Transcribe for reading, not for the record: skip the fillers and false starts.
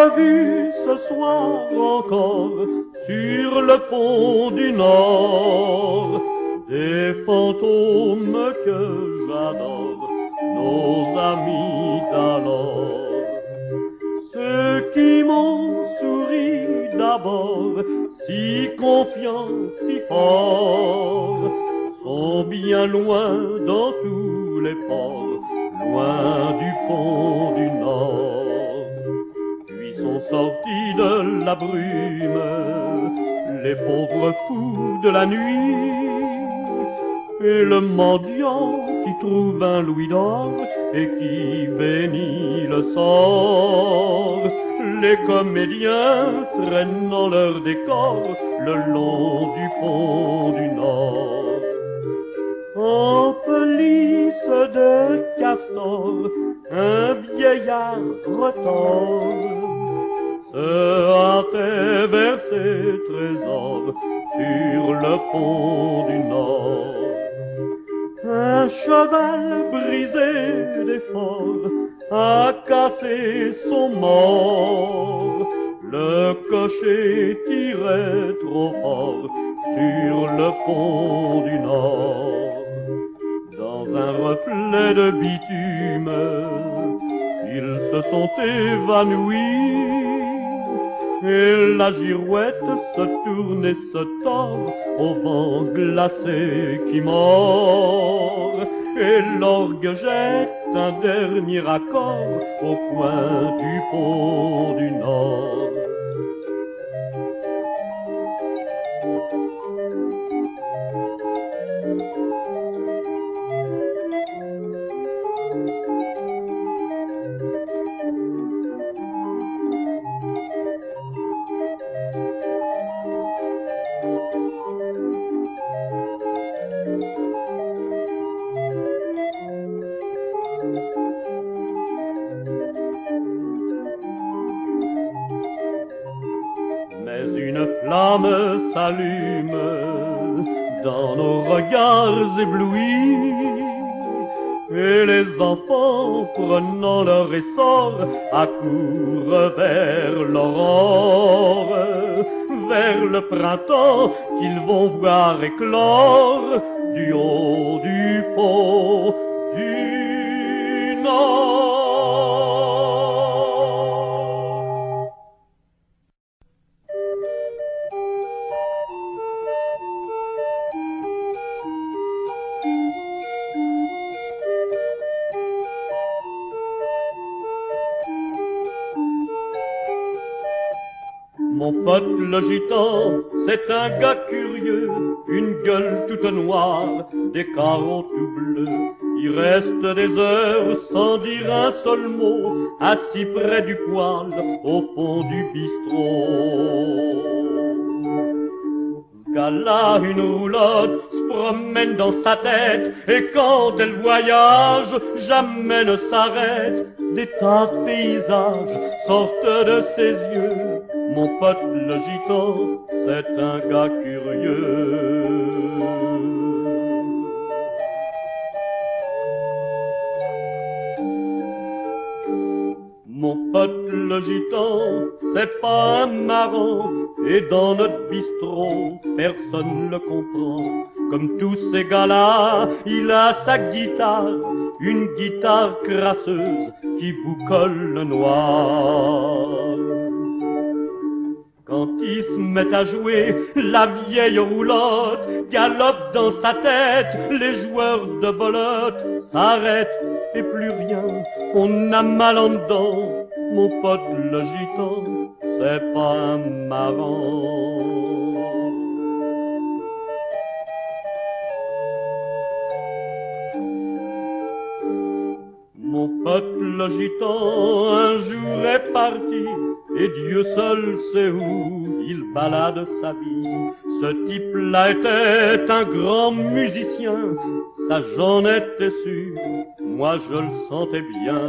revu ce soir encore sur le pont du Nord des fantômes que j'adore, nos amis d'alors. Ceux qui m'ont souri d'abord, si confiants, si forts, sont bien loin dans tous les ports, loin du pont du Nord. Puis sont sortis de la brume les pauvres fous de la nuit, et le mendiant qui trouve un louis d'or et qui bénit le sort. Les comédiens traînent dans leur décor le long du pont du Nord. En pelisse de castor, un vieillard retors se hâtait vers ses trésors sur le pont du Nord. Un cheval brisé d'effort a cassé son mort. Le cocher tirait trop fort sur le pont du Nord. Dans un reflet de bitume, ils se sont évanouis. Et la girouette se tourne et se tord au vent glacé qui mord. Et l'orgue jette un dernier accord au coin du pont du Nord. Mais une flamme s'allume dans nos regards éblouis, et les enfants, prenant leur essor, accourent vers l'aurore, vers le printemps qu'ils vont voir éclore du haut du pont du Nord. Mon pote le gitan, c'est un gars curieux, une gueule toute noire, des carreaux tout bleus. Il reste des heures sans dire un seul mot, assis près du poêle, au fond du bistrot. Ce gars-là, une roulotte, se promène dans sa tête, et quand elle voyage, jamais ne s'arrête. Des tas de paysages sortent de ses yeux. Mon pote le gitan, c'est un gars curieux. Mon pote le gitan, c'est pas un marrant, et dans notre bistrot, personne le comprend. Comme tous ces gars-là, il a sa guitare, une guitare crasseuse qui vous colle le noir. Quand il se met à jouer, la vieille roulotte galope dans sa tête, les joueurs de belote s'arrêtent et plus rien, on a mal en dedans. Mon pote le gitan, c'est pas un marrant. Mon pote le gitan un jour est parti, et Dieu seul sait où il balade sa vie. Ce type-là était un grand musicien, ça j'en étais sûr, moi je le sentais bien.